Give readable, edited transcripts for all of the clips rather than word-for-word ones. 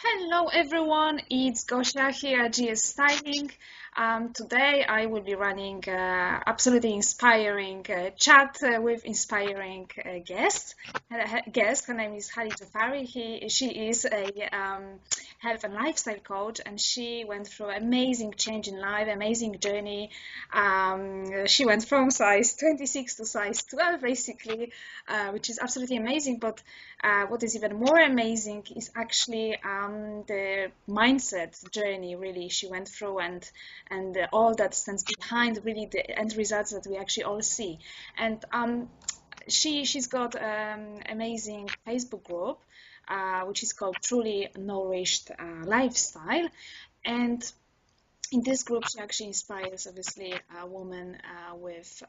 Hello everyone, it's Gosia here at GS Styling. Today I will be running absolutely inspiring chat with inspiring guest. Her name is Hali Jafari. She is a health and lifestyle coach, and she went through amazing change in life, amazing journey. She went from size 26 to size 12 basically, which is absolutely amazing. But what is even more amazing is actually the mindset journey really she went through, and all that stands behind really the end results that we actually all see. And she's got amazing Facebook group which is called Truly Nourished Lifestyle. And in this group she actually inspires obviously a woman with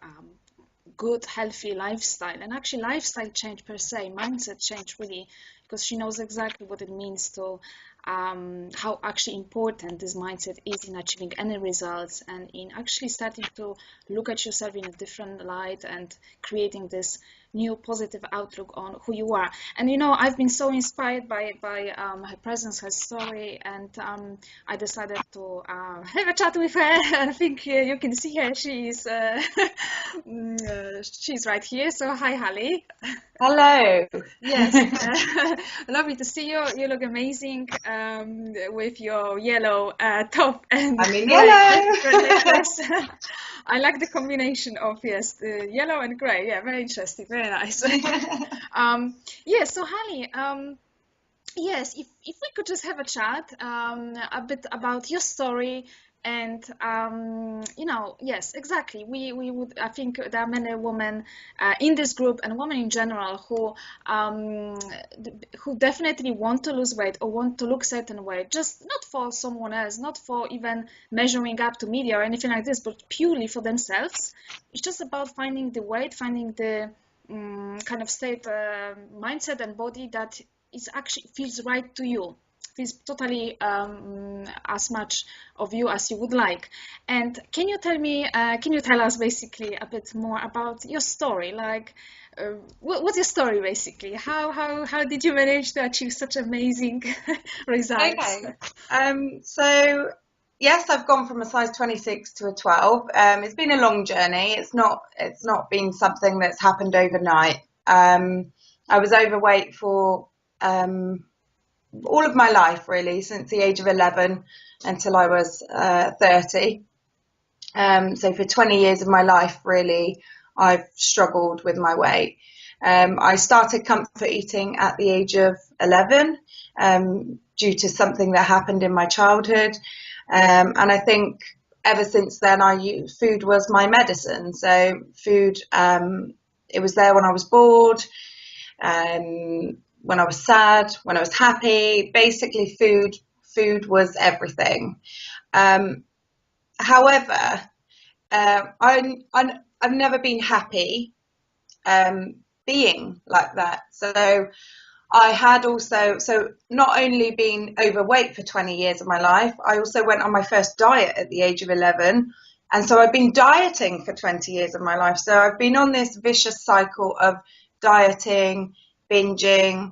good healthy lifestyle, and actually lifestyle change per se, mindset change really, because she knows exactly what it means to how actually important this mindset is in achieving any results, and in actually starting to look at yourself in a different light and creating this new positive outlook on who you are. And I've been so inspired by her presence, her story, and I decided to have a chat with her. I think you can see her. She's she's right here. So hi, Hali. Hello. Yes, lovely to see you. You look amazing with your yellow top and I'm in grey yellow. necklace. I like the combination of, yes, the yellow and grey. Yeah, very interesting, very nice. Yeah, so Hali, yes, if we could just have a chat a bit about your story, and yes, exactly. We would. I think there are many women in this group, and women in general, who definitely want to lose weight or want to look certain way, just not for someone else, not for even measuring up to media or anything like this, but purely for themselves. It's just about finding the weight, finding the kind of state, mindset and body that is actually feels right to you, feels totally as much of you as you would like. And can you tell us basically a bit more about your story? Like, what's your story basically? How did you manage to achieve such amazing results? Okay. So yes, I've gone from a size 26 to a 12. It's been a long journey. It's not been something that's happened overnight. I was overweight for all of my life, really, since the age of 11 until I was 30. So for 20 years of my life, really, I've struggled with my weight. I started comfort eating at the age of 11 due to something that happened in my childhood. And I think ever since then, food was my medicine. So food, it was there when I was bored, when I was sad, when I was happy. Basically, food was everything. However, I've never been happy being like that. So I had also, so not only been overweight for 20 years of my life, I also went on my first diet at the age of 11. And so I've been dieting for 20 years of my life. So I've been on this vicious cycle of dieting, binging,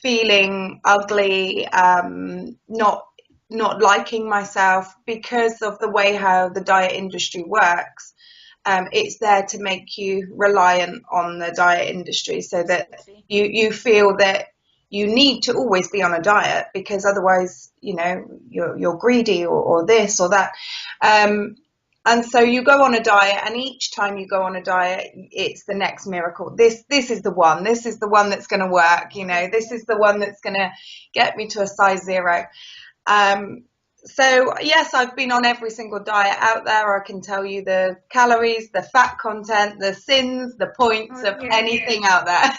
feeling ugly, not liking myself because of the way how the diet industry works. It's there to make you reliant on the diet industry so that you feel that you need to always be on a diet, because otherwise, you're greedy or this or that. And so you go on a diet, and each time you go on a diet, it's the next miracle. This is the one. This is the one that's going to work. This is the one that's going to get me to a size 0. So yes, I've been on every single diet out there. I can tell you the calories, the fat content, the sins, the points of anything out there.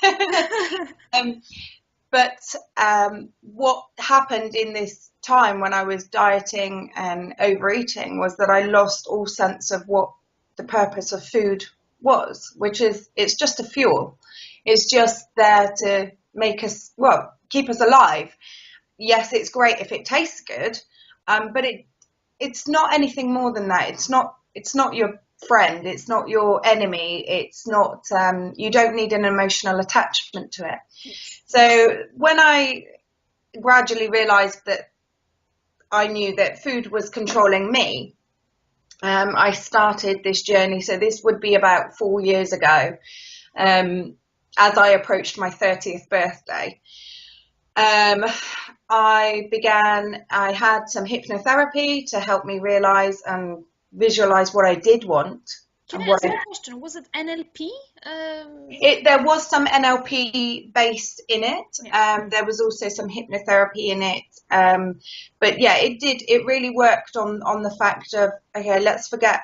But what happened in this time when I was dieting and overeating was that I lost all sense of what the purpose of food was, which is, it's just a fuel. It's just there to make us, well, keep us alive. Yes, it's great if it tastes good, but it's not anything more than that. It's not your friend. It's not your enemy. It's not. You don't need an emotional attachment to it. So when I gradually realised that I knew that food was controlling me, I started this journey. So this would be about 4 years ago, as I approached my 30th birthday. I had some hypnotherapy to help me realise and visualise what I did want. Can I ask a question? Was it NLP? There was some NLP based in it. Yeah. There was also some hypnotherapy in it. But yeah, it really worked on the fact of, okay, let's forget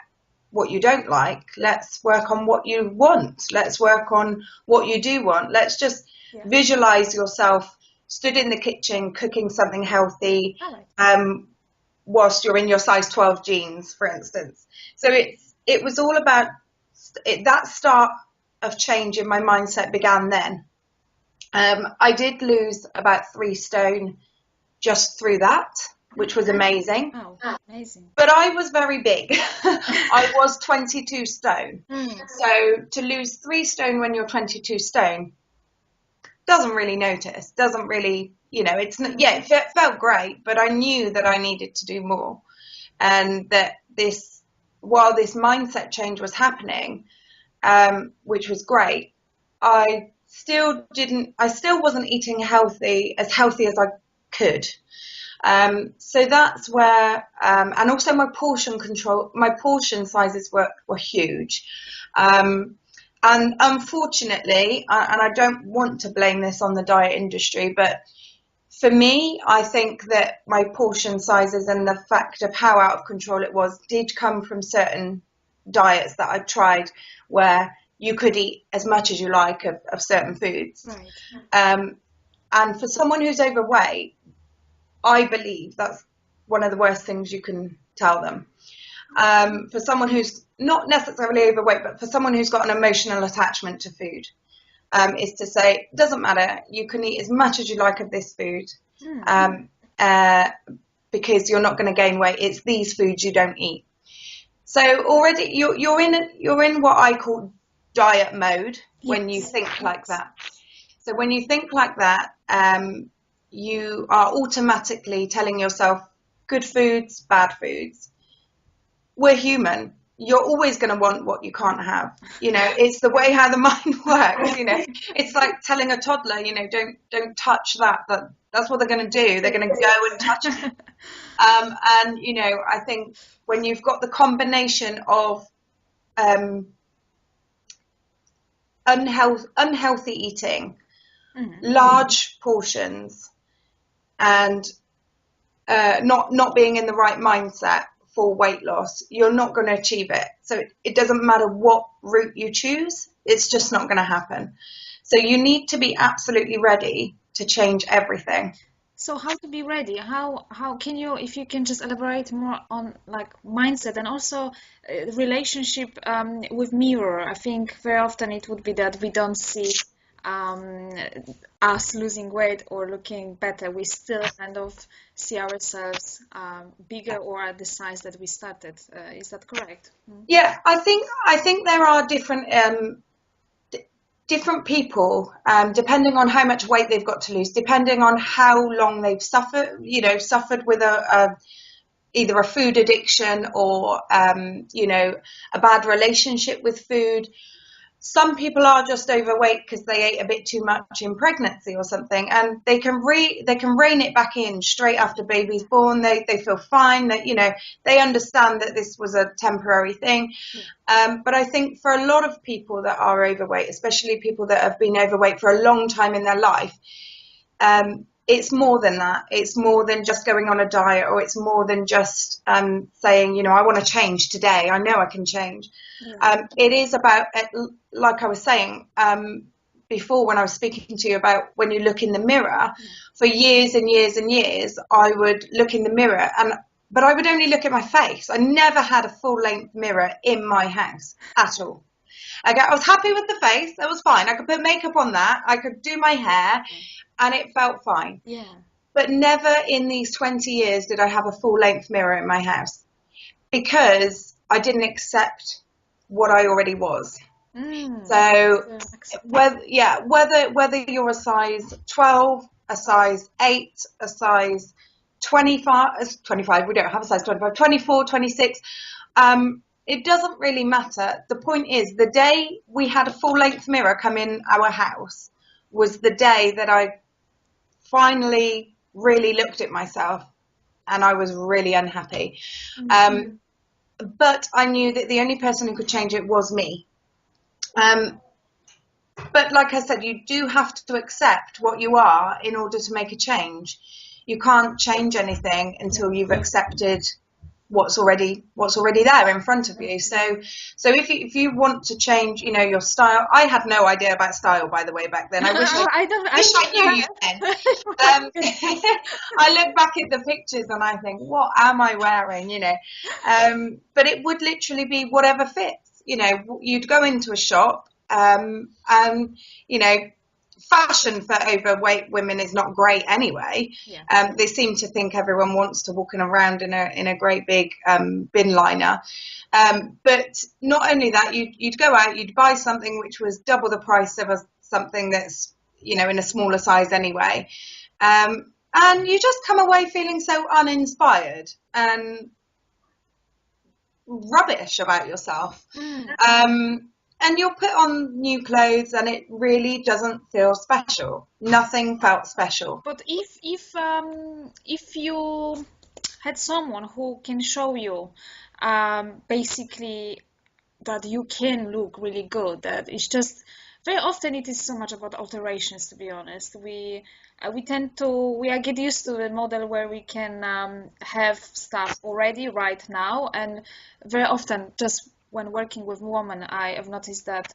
what you don't like. Let's work on what you want. Let's work on what you do want. Let's just visualize yourself stood in the kitchen cooking something healthy, whilst you're in your size 12 jeans, for instance. So it was all about that start of change in my mindset began then. I did lose about 3 stone just through that, which was amazing. Oh, amazing. But I was very big. I was 22 stone. So to lose 3 stone when you're 22 stone doesn't really notice, doesn't really, it's not, yeah, it felt great, but I knew that I needed to do more. And that while this mindset change was happening, which was great, I still wasn't eating as healthy as I could. So that's where, and also my portion sizes were huge. And unfortunately, and I don't want to blame this on the diet industry, but for me, I think that my portion sizes and the fact of how out of control it was did come from certain diets that I tried where you could eat as much as you like of certain foods. Right. And for someone who's overweight, I believe that's one of the worst things you can tell them. For someone who's not necessarily overweight, but for someone who's got an emotional attachment to food, is to say, it doesn't matter, you can eat as much as you like of this food, because you're not going to gain weight. It's these foods you don't eat. So already you're in what I call diet mode when you think like that. So when you think like that, you are automatically telling yourself good foods, bad foods. We're human. You're always going to want what you can't have. It's the way how the mind works. It's like telling a toddler, don't touch that. That's what they're going to do. They're going to go and touch it. And I think when you've got the combination of unhealthy eating, large portions, and not being in the right mindset for weight loss, you're not going to achieve it. So it doesn't matter what route you choose, it's just not going to happen. So you need to be absolutely ready to change everything. So how to be ready? How can you, if you can just elaborate more on like mindset and also relationship with mirror? I think very often it would be that we don't see us losing weight or looking better. We still kind of see ourselves bigger or at the size that we started. Is that correct? Yeah, I think there are different people, depending on how much weight they've got to lose, depending on how long they've suffered with either a food addiction or a bad relationship with food. Some people are just overweight because they ate a bit too much in pregnancy or something, and they can rein it back in straight after baby's born. They feel fine. That they understand that this was a temporary thing. But I think for a lot of people that are overweight, especially people that have been overweight for a long time in their life, it's more than that. It's more than just going on a diet, or it's more than just saying, I want to change today. I know I can change. It is about, like I was saying before when I was speaking to you about when you look in the mirror, for years and years and years, I would look in the mirror, but I would only look at my face. I never had a full-length mirror in my house at all. I was happy with the face. That was fine. I could put makeup on that. I could do my hair. And it felt fine. Yeah. But never in these 20 years did I have a full-length mirror in my house, because I didn't accept what I already was. So whether you're a size 12 a size 8, a size 25, we don't have a size 25, 24, 26. It doesn't really matter. The point is, the day we had a full-length mirror come in our house was the day that I finally really looked at myself, and I was really unhappy. But I knew that the only person who could change it was me. But like I said, you do have to accept what you are in order to make a change. You can't change anything until you've accepted what's already there in front of you. So if you want to change, your style. I had no idea about style, by the way, back then. I wish I knew you then. I look back at the pictures and I think, what am I wearing? But it would literally be whatever fits. You'd go into a shop, and fashion for overweight women is not great anyway. They seem to think everyone wants to walking around in a great big bin liner. But not only that, you'd go out, you'd buy something which was double the price of something that's in a smaller size anyway, and you just come away feeling so uninspired and rubbish about yourself. And you'll put on new clothes and it really doesn't feel special. Nothing felt special. But if you had someone who can show you basically that you can look really good, that it's just very often it is so much about alterations, to be honest. We get used to a model where we can have stuff already right now, and very often just when working with women, I have noticed that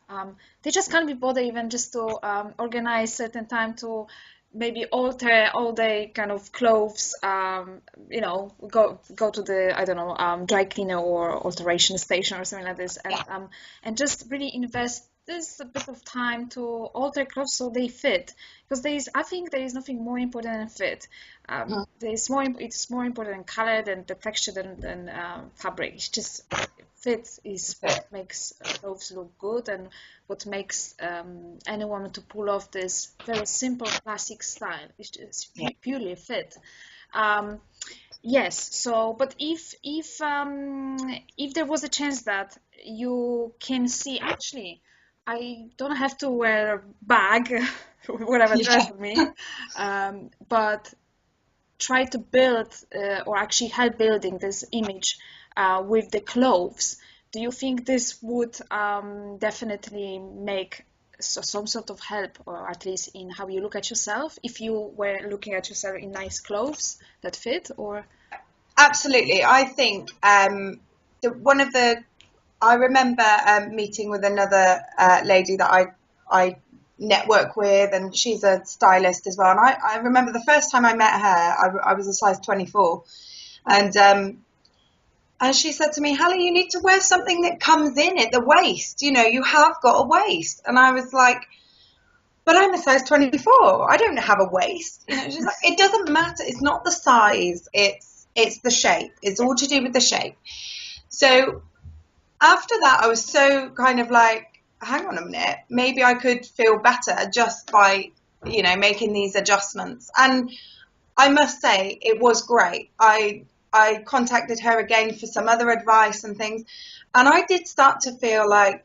they just can't be bothered even just to organize certain time to maybe alter all their kind of clothes, go to the, I don't know, dry cleaner or alteration station or something like this, and just really invest this a bit of time to alter clothes so they fit, because I think there is nothing more important than fit. It's more important than color, than the texture, than fabric. It's just fit is what makes clothes look good, and what makes any woman to pull off this very simple classic style. It's just purely fit. Yes. So, but if there was a chance that you can see, actually, I don't have to wear a bag, whatever dress with me, but try to build or actually help building this image with the clothes. Do you think this would definitely make some sort of help, or at least in how you look at yourself, if you were looking at yourself in nice clothes that fit? Or absolutely, I think I remember meeting with another lady that I network with, and she's a stylist as well. And I remember the first time I met her, I was a size 24, and she said to me, "Hali, you need to wear something that comes in at the waist. You have got a waist." And I was like, "But I'm a size 24. I don't have a waist." She's like, "It doesn't matter. It's not the size. It's the shape. It's all to do with the shape." So after that, I was so kind of like, hang on a minute, maybe I could feel better just by, making these adjustments. And I must say, it was great. I contacted her again for some other advice and things, and I did start to feel like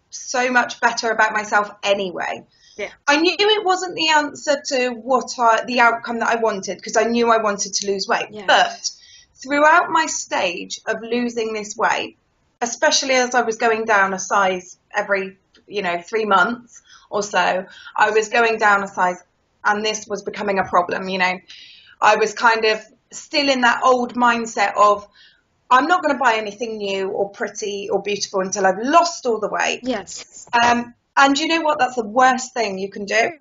so much better about myself anyway. Yeah. I knew it wasn't the answer to the outcome that I wanted, because I knew I wanted to lose weight. Yeah. But throughout my stage of losing this weight, especially as I was going down a size every 3 months or so, I was going down a size, and this was becoming a problem. I was kind of still in that old mindset of, I'm not going to buy anything new or pretty or beautiful until I've lost all the weight. Yes. And you know what? That's the worst thing you can do.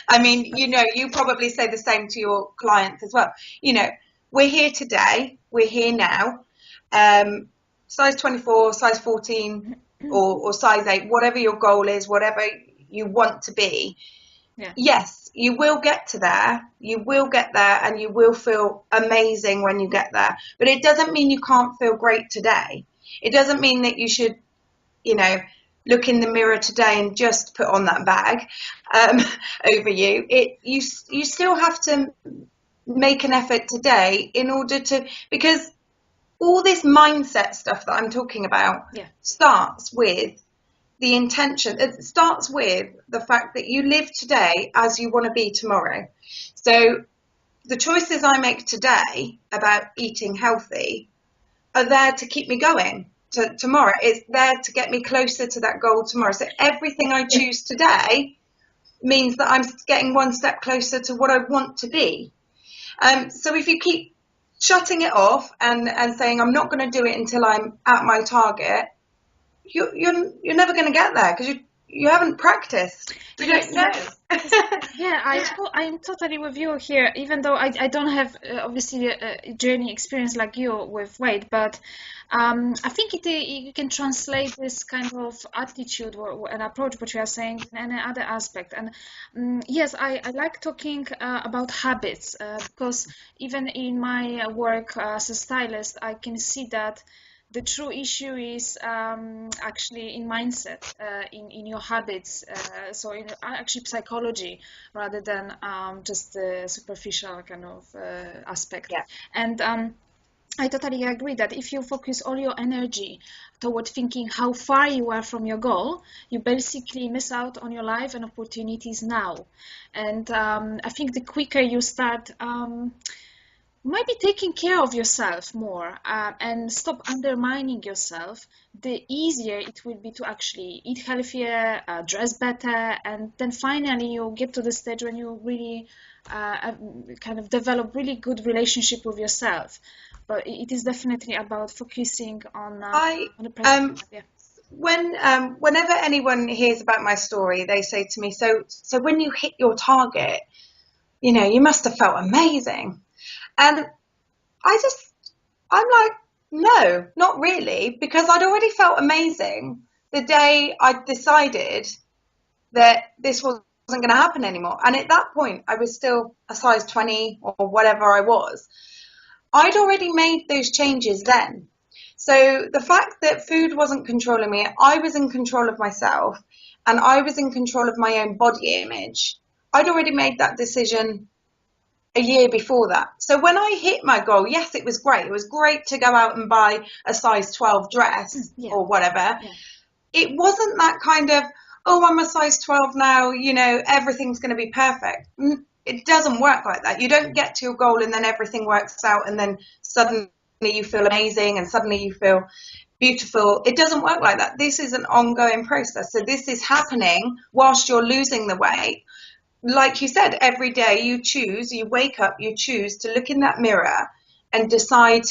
I mean, you probably say the same to your clients as well. We're here today. We're here now. Size 24, size 14, or size 8, whatever your goal is, whatever you want to be. Yeah. Yes, you will get to there. You will get there, and you will feel amazing when you get there. But it doesn't mean you can't feel great today. It doesn't mean that you should, look in the mirror today and just put on that bag over you. You still have to make an effort today in order to, because all this mindset stuff that I'm talking about starts with the intention. It starts with the fact that you live today as you want to be tomorrow. So the choices I make today about eating healthy are there to keep me going to tomorrow. It's there to get me closer to that goal tomorrow. So everything I choose today means that I'm getting one step closer to what I want to be. So if you keep shutting it off and saying I'm not going to do it until I'm at my target, you're never going to get there because you haven't practiced. You don't know. Yeah, I'm totally with you here, even though I don't have obviously a journey experience like you with weight, but I think you can translate this kind of attitude or an approach, what you are saying, in any other aspect. And yes, I like talking about habits because even in my work as a stylist, I can see that the true issue is actually in mindset, in your habits, so in actually psychology rather than just the superficial kind of aspect. Yeah. And I totally agree that if you focus all your energy toward thinking how far you are from your goal, you basically miss out on your life and opportunities now. And I think the quicker you start might be taking care of yourself more and stop undermining yourself, the easier it will be to actually eat healthier, dress better, and then finally you get to the stage when you really kind of develop really good relationship with yourself. But it is definitely about focusing on the present. Yeah. Whenever anyone hears about my story, they say to me, so when you hit your target, you must have felt amazing. And I'm like, no, not really, because I'd already felt amazing the day I decided that this wasn't going to happen anymore. And at that point, I was still a size 20 or whatever I was. I'd already made those changes then. So the fact that food wasn't controlling me, I was in control of myself and I was in control of my own body image. I'd already made that decision a year before that. So when I hit my goal, yes, it was great. It was great to go out and buy a size 12 dress or whatever. Yeah. It wasn't that kind of, oh, I'm a size 12 now, everything's going to be perfect. It doesn't work like that. You don't get to your goal and then everything works out and then suddenly you feel amazing and suddenly you feel beautiful. It doesn't work like that. This is an ongoing process. So this is happening whilst you're losing the weight. Like you said, every day you wake up, you choose to look in that mirror and decide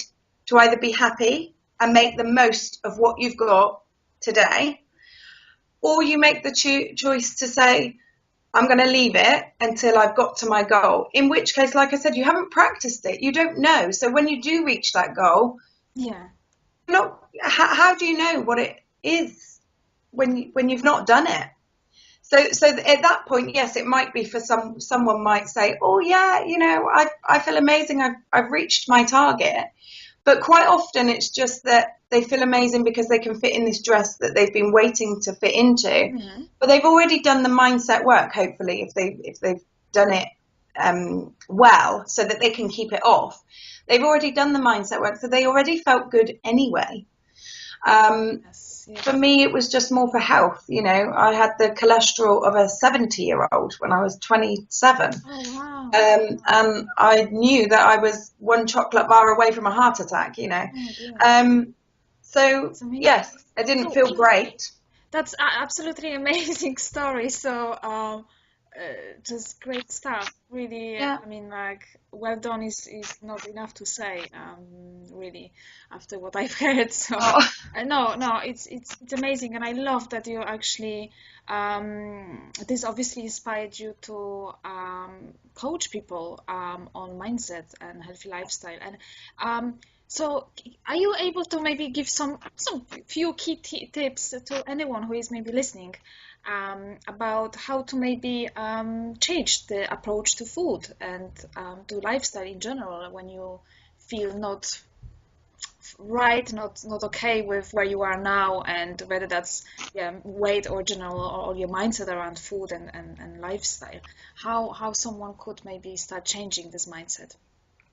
to either be happy and make the most of what you've got today, or you make the choice to say, I'm going to leave it until I've got to my goal. In which case, like I said, you haven't practiced it. You don't know. So when you do reach that goal, how do you know what it is when you've not done it? So at that point, yes, it might be for someone might say, oh yeah, I feel amazing. I've reached my target. But quite often it's just that they feel amazing because they can fit in this dress that they've been waiting to fit into. Mm-hmm. But they've already done the mindset work, hopefully, if they've done it well, so that they can keep it off. They've already done the mindset work, so they already felt good anyway. For me, it was just more for health. I had the cholesterol of a 70-year-old when I was 27. Oh, wow. And I knew that I was one chocolate bar away from a heart attack, So, yes, I didn't feel great. That's absolutely amazing story. So, just great stuff. Really, yeah. I mean, well done is not enough to say, really, after what I've heard. So, no, it's amazing, and I love that you actually. This obviously inspired you to coach people on mindset and healthy lifestyle. And so, are you able to maybe give some few key tips to anyone who is maybe listening? About how to maybe change the approach to food and to lifestyle in general when you feel not right, not okay with where you are now, and whether that's weight or general or your mindset around food and lifestyle, how someone could maybe start changing this mindset.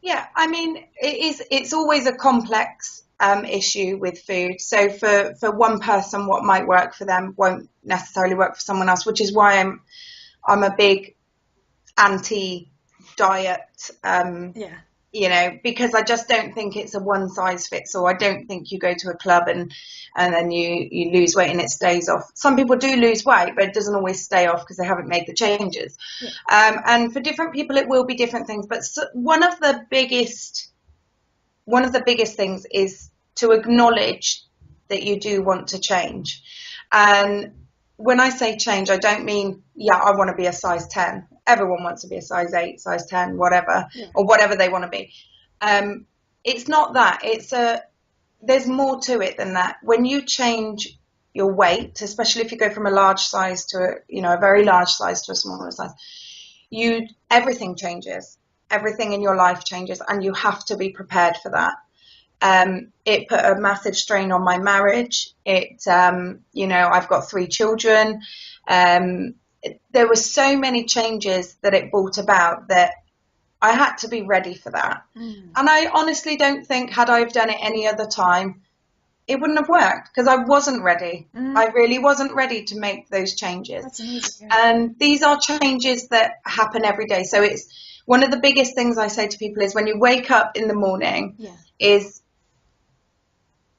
Yeah, I mean, it's always a complex issue with food. So for one person, what might work for them won't necessarily work for someone else, which is why I'm a big anti-diet, Yeah. because I just don't think it's a one size fits all. I don't think you go to a club and then you lose weight and it stays off. Some people do lose weight, but it doesn't always stay off because they haven't made the changes. Yeah. And for different people, it will be different things. But one of the biggest things is to acknowledge that you do want to change. And when I say change, I don't mean, I want to be a size 10. Everyone wants to be a size 8, size 10, whatever, or whatever they want to be. It's not that. There's more to it than that. When you change your weight, especially if you go from a large size to a very large size to a smaller size, everything changes. Everything in your life changes, and you have to be prepared for that. It put a massive strain on my marriage. I've got 3 children. There were so many changes that it brought about that I had to be ready for that. And I honestly don't think, had I have done it any other time, it wouldn't have worked, because I wasn't ready. I really wasn't ready to make those changes. That's amazing. And these are changes that happen every day. So it's one of the biggest things I say to people is, when you wake up in the morning, is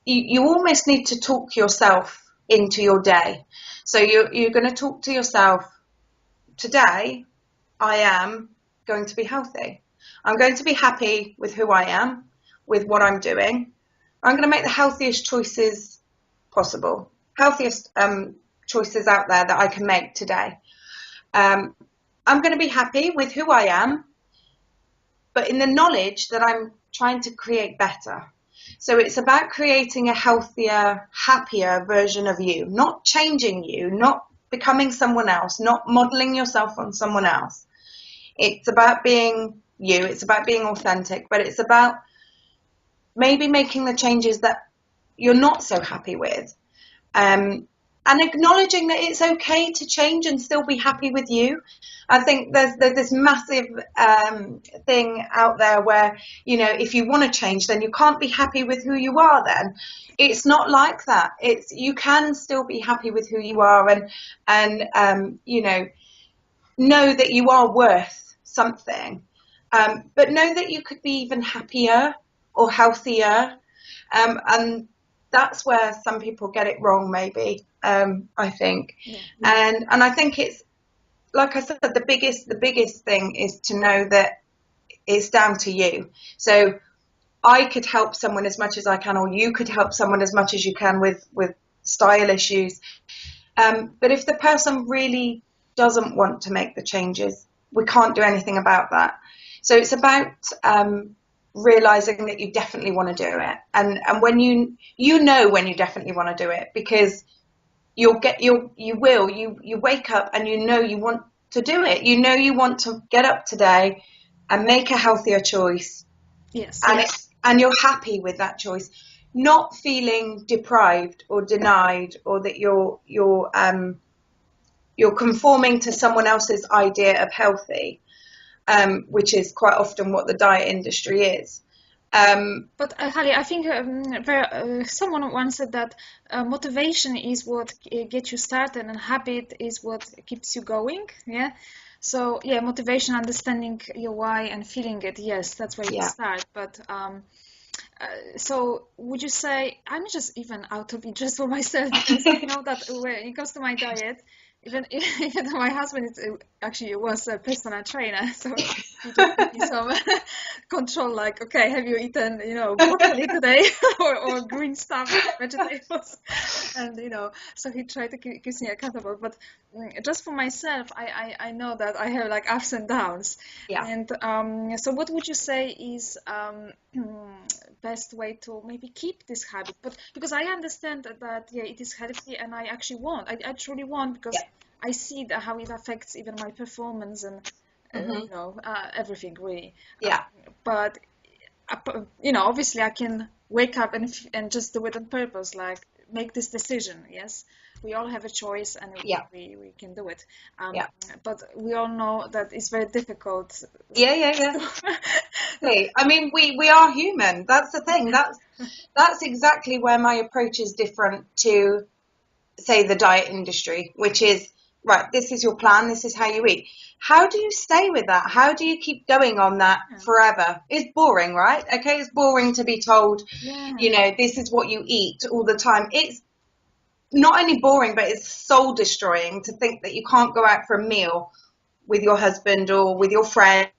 you almost need to talk yourself into your day. So you're going to talk to yourself, today I am going to be healthy. I'm going to be happy with who I am, with what I'm doing. I'm going to make the healthiest choices possible, healthiest choices out there that I can make today. I'm going to be happy with who I am, but in the knowledge that I'm trying to create better. So it's about creating a healthier, happier version of you, not changing you, not becoming someone else, not modeling yourself on someone else. It's about being you, it's about being authentic, but it's about maybe making the changes that you're not so happy with. And acknowledging that it's okay to change and still be happy with you. I think there's this massive thing out there where, if you want to change, then you can't be happy with who you are then. It's not like that. You can still be happy with who you are and know that you are worth something. But know that you could be even happier or healthier. And that's where some people get it wrong, maybe, I think. And I think it's, like I said, the biggest thing is to know that it's down to you. So I could help someone as much as I can, or you could help someone as much as you can with style issues. But if the person really doesn't want to make the changes, we can't do anything about that. So it's about realizing that you definitely want to do it, and when you when you definitely want to do it, because you wake up and you want to do it. You want to get up today and make a healthier choice. And you're happy with that choice, not feeling deprived or denied, or that you're conforming to someone else's idea of healthy, which is quite often what the diet industry is. But Hali, I think someone once said that motivation is what gets you started, and habit is what keeps you going. Yeah. So motivation, understanding your why and feeling it. Yes, that's where you start. But so would you say, I'm just even out of interest for myself, because I know that when it comes to my diet, even though my husband was a personal trainer, so he just gave me some control, like, okay, have you eaten, broccoli today, or green stuff, vegetables, and so he tried to keep me accountable. But just for myself, I know that I have like ups and downs. And so what would you say is best way to maybe keep this habit? But because I understand that it is healthy, and I actually want, I truly want, because I see how it affects even my performance and everything really. But obviously I can wake up and just do it on purpose, like make this decision. Yes, we all have a choice, and Yeah, we can do it. Um, yeah, but we all know that it's very difficult. yeah. Exactly. I mean, we are human. That's the thing. That's exactly where my approach is different to, say, the diet industry, which is, right, this is your plan, this is how you eat. How do you stay with that? How do you keep going on that forever? It's boring, right? Okay, it's boring to be told, Yeah, this is what you eat all the time. It's not only boring, but it's soul destroying to think that you can't go out for a meal with your husband or with your friends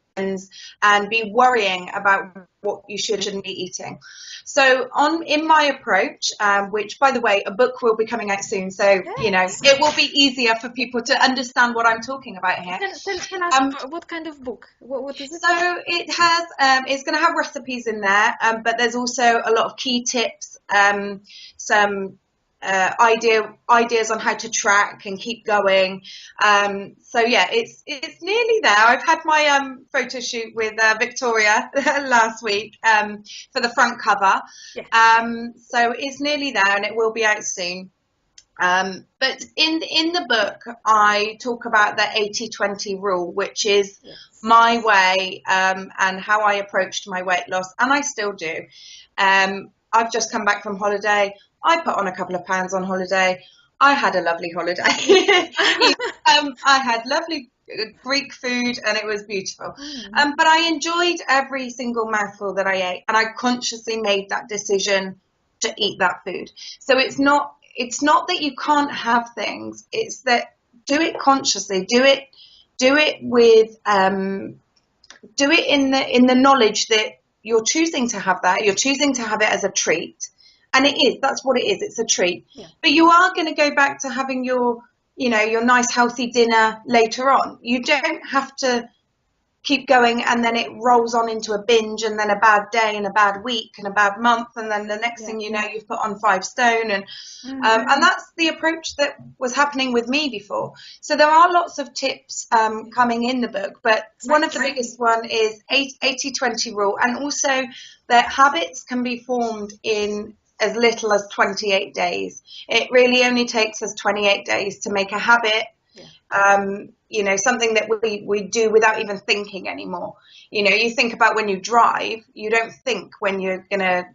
and be worrying about what you should and shouldn't be eating. So in my approach, which by the way, a book will be coming out soon, so yes. it will be easier for people to understand what I'm talking about here. Tell us Um, what kind of book? What is it? so it has, it's going to have recipes in there, but there's also a lot of key tips, some ideas on how to track and keep going. So yeah, it's nearly there. I've had my photo shoot with Victoria last week for the front cover. Yeah. So it's nearly there, and it will be out soon. But in the book, I talk about the 80-20 rule, which is my way and how I approached my weight loss, and I still do. I've just come back from holiday. I put on a couple of pounds on holiday. I had a lovely holiday. I had lovely Greek food, and it was beautiful. But I enjoyed every single mouthful that I ate, and I consciously made that decision to eat that food. So it's not that you can't have things. It's that do it consciously. Do it with do it in the knowledge that you're choosing to have that. You're choosing to have it as a treat, and it is. That's what it is. It's a treat. Yeah. But you are going to go back to having your your nice healthy dinner later on. You don't have to keep going, and then it rolls on into a binge, and then a bad day and a bad week and a bad month, and then the next thing you know, you've put on 5 stone, and that's the approach that was happening with me before. So there are lots of tips coming in the book, but one of the biggest one is 80-20 rule, and also that habits can be formed in as little as 28 days. It really only takes us 28 days to make a habit. Something that we do without even thinking anymore. You think about when you drive, you don't think when you're gonna,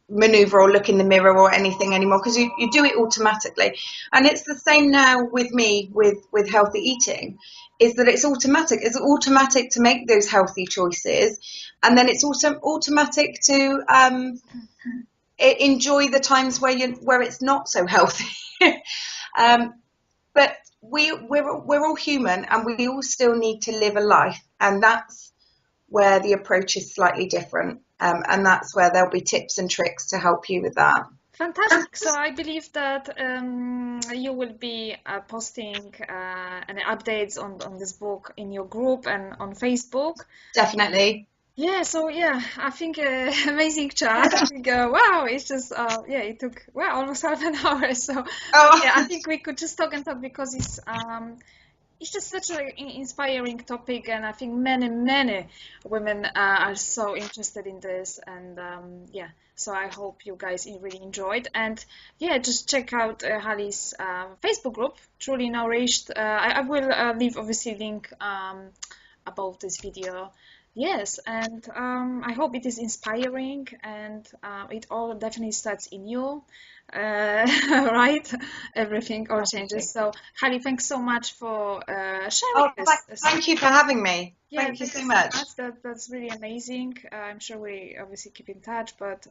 maneuver or look in the mirror or anything anymore, because you do it automatically. And it's the same now with me with healthy eating, is that it's automatic. It's automatic to make those healthy choices, and then it's also automatic to enjoy the times where it's not so healthy. But we're all human, and we all still need to live a life, and that's where the approach is slightly different, and that's where there'll be tips and tricks to help you with that. Fantastic. So I believe that you will be posting any updates on this book in your group and on Facebook. Definitely. Yeah, so yeah, I think amazing chat. I think, wow, it's just it took almost half an hour. So yeah, I think we could just talk and talk, because it's just such an inspiring topic, and I think many women are so interested in this, and so I hope you guys really enjoyed. And yeah, just check out Hali's Facebook group, Truly Nourished. I will leave obviously link above this video. Yes, and I hope it is inspiring, and it all definitely starts in you, right? Everything all changes. So, Hali, thanks so much for sharing this. Thank you for having me. Yeah, thank you so much. That's really amazing. I'm sure we obviously keep in touch, but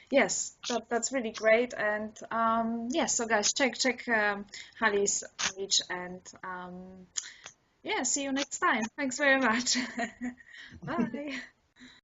yes, that's really great. And yes, so guys, check Hali's page, and yeah, see you next time. Thanks very much. Bye.